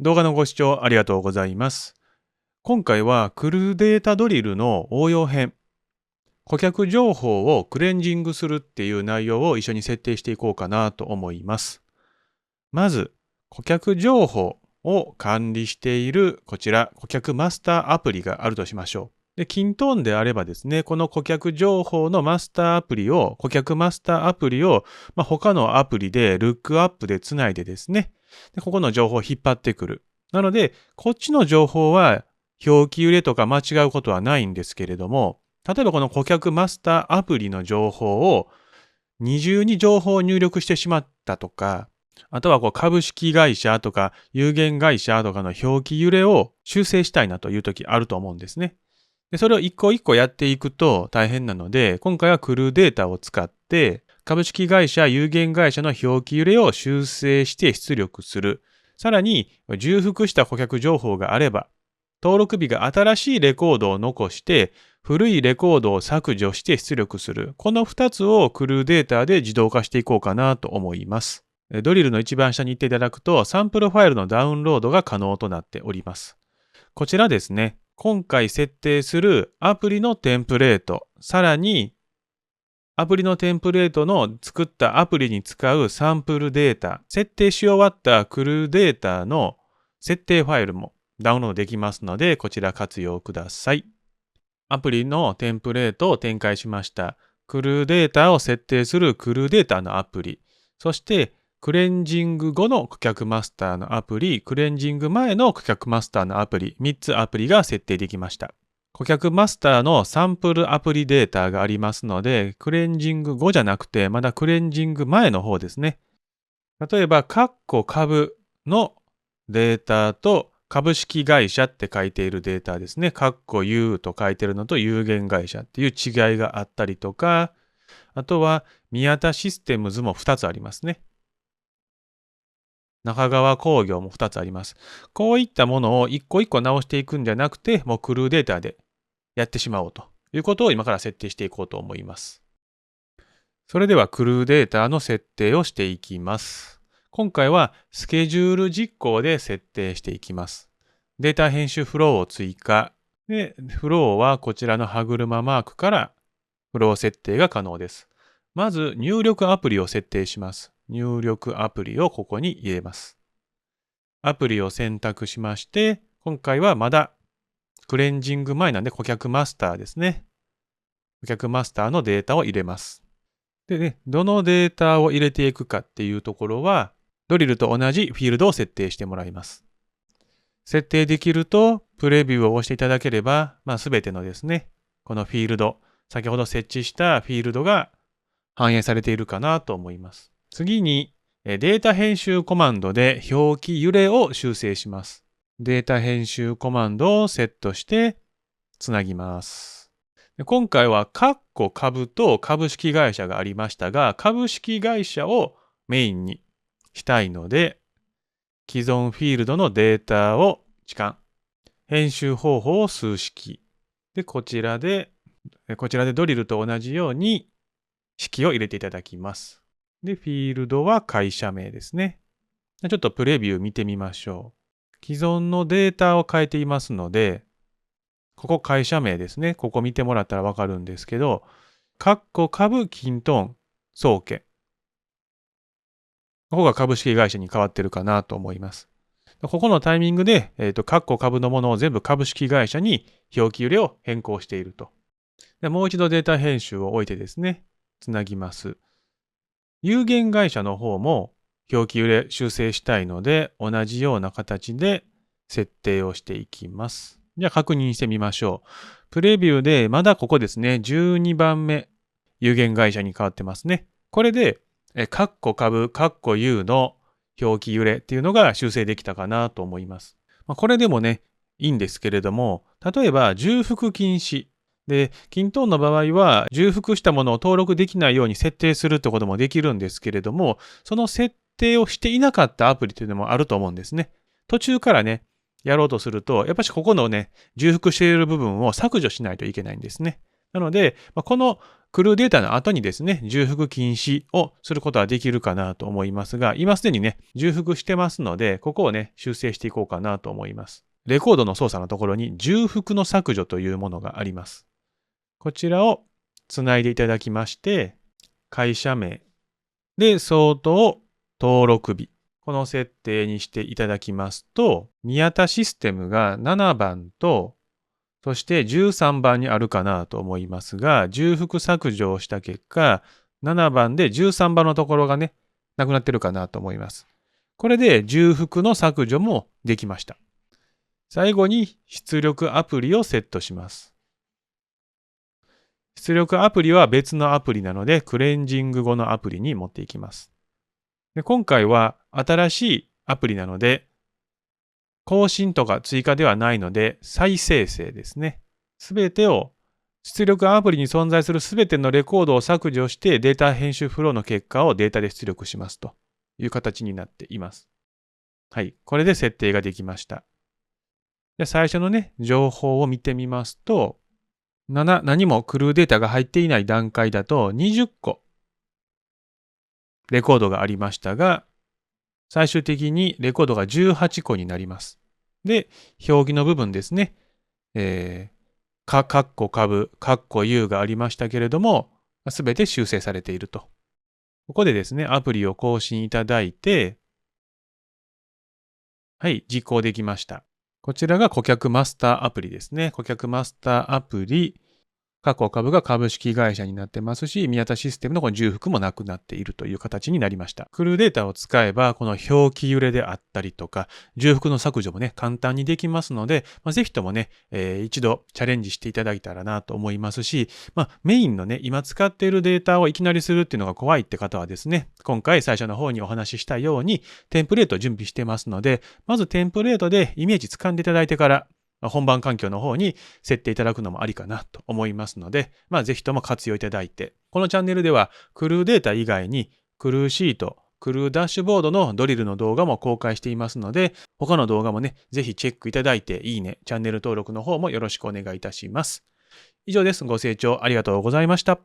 動画のご視聴ありがとうございます。今回はクルーデータドリルの応用編、顧客情報をクレンジングするっていう内容を一緒に設定していこうかなと思います。まず、顧客情報を管理しているこちら、顧客マスターアプリがあるとしましょう。で、Kintoneであればですね、この顧客情報のマスターアプリを、顧客マスターアプリを、他のアプリでルックアップでつないでですね、でここの情報を引っ張ってくる。なので、こっちの情報は表記揺れとか間違うことはないんですけれども、例えばこの顧客マスターアプリの情報を二重に情報を入力してしまったとか、あとは株式会社とか有限会社とかの表記揺れを修正したいなという時あると思うんですね。でそれを一個一個やっていくと大変なので、今回はクルーデータを使って株式会社有限会社の表記揺れを修正して出力する。さらに重複した顧客情報があれば、登録日が新しいレコードを残して古いレコードを削除して出力する。この2つをクルーデータで自動化していこうかなと思います。ドリルの一番下に行っていただくと、サンプルファイルのダウンロードが可能となっております。こちらですね、今回設定するアプリのテンプレート、さらにアプリのテンプレートの作ったアプリに使うサンプルデータ、設定し終わったクルーデータの設定ファイルもダウンロードできますので、こちら活用ください。アプリのテンプレートを展開しました。クルーデータを設定するクルーデータのアプリ、そしてクレンジング後の顧客マスターのアプリ、クレンジング前の顧客マスターのアプリ、3つアプリが設定できました。顧客マスターのサンプルアプリデータがありますので、クレンジング後じゃなくて、まだクレンジング前の方ですね。例えば、株のデータと株式会社って書いているデータですね。U と書いているのと有限会社っていう違いがあったりとか、あとは宮田システムズも2つありますね。中川工業も2つあります。こういったものを一個一個直していくんじゃなくて、もうクルーデータでやってしまおうということを今から設定していこうと思います。それではクルーデータの設定をしていきます。今回はスケジュール実行で設定していきます。データ編集フローを追加。で、フローはこちらの歯車マークからフロー設定が可能です。まず入力アプリを設定します。入力アプリをここに入れます。アプリを選択しまして、今回はまだクレンジング前なんで顧客マスターですね。顧客マスターのデータを入れます。でね、どのデータを入れていくかっていうところは、ドリルと同じフィールドを設定してもらいます。設定できると、プレビューを押していただければ、すべてのですね、このフィールド、先ほど設置したフィールドが反映されているかなと思います。次に、データ編集コマンドで表記揺れを修正します。データ編集コマンドをセットしてつなぎます。今回は株と株式会社がありましたが、株式会社をメインにしたいので、既存フィールドのデータを置換。編集方法を数式。で、こちらでドリルと同じように式を入れていただきます。で、フィールドは会社名ですね。ちょっとプレビュー見てみましょう。既存のデータを変えていますので、ここ会社名ですね。ここ見てもらったらわかるんですけど、株Kintone総家。ここが株式会社に変わってるかなと思います。ここのタイミングで、株のものを全部株式会社に表記揺れを変更していると。でもう一度データ編集を置いてですね、つなぎます。有限会社の方も表記揺れ修正したいので、同じような形で設定をしていきます。じゃあ確認してみましょう。プレビューでまだここですね、12番目、有限会社に変わってますね。これで、株、U の表記揺れっていうのが修正できたかなと思います。これでもね、いいんですけれども、例えば重複禁止。で、Kintoneの場合は重複したものを登録できないように設定するってこともできるんですけれども、その設定をしていなかったアプリというのもあると思うんですね。途中からね、やろうとすると、やっぱしここのね、重複している部分を削除しないといけないんですね。なので、このクルーデータの後にですね、重複禁止をすることはできるかなと思いますが、今すでにね、重複してますので、ここをね、修正していこうかなと思います。レコードの操作のところに重複の削除というものがあります。こちらをつないでいただきまして、会社名で相当登録日。この設定にしていただきますと、宮田システムが7番と、そして13番にあるかなと思いますが、重複削除をした結果、7番で13番のところがね、なくなってるかなと思います。これで重複の削除もできました。最後に出力アプリをセットします。出力アプリは別のアプリなので、クレンジング後のアプリに持っていきます。で今回は新しいアプリなので、更新とか追加ではないので、再生成ですね。すべてを、出力アプリに存在するすべてのレコードを削除してデータ編集フローの結果をデータで出力しますという形になっています。はい。これで設定ができました。で最初のね、情報を見てみますと、何もクルーデータが入っていない段階だと20個レコードがありましたが、最終的にレコードが18個になります。で、表記の部分ですね。カッコ株、カッコ U がありましたけれども、すべて修正されていると。ここでですね、アプリを更新いただいて、はい、実行できました。こちらが顧客マスターアプリですね。顧客マスターアプリ。過去株が株式会社になってますし、宮田システムのこの重複もなくなっているという形になりました。クルーデータを使えば、この表記揺れであったりとか、重複の削除もね、簡単にできますので、ぜひともね、一度チャレンジしていただいたらなと思いますし、メインのね、今使っているデータをいきなりするっていうのが怖いって方はですね、今回最初の方にお話ししたように、テンプレートを準備してますので、まずテンプレートでイメージ掴んでいただいてから、本番環境の方に設定いただくのもありかなと思いますので、ぜひとも活用いただいて、このチャンネルではクルーデータ以外にクルーシート、クルーダッシュボードのドリルの動画も公開していますので、他の動画もね、ぜひチェックいただいて、いいね、チャンネル登録の方もよろしくお願いいたします。以上です。ご清聴ありがとうございました。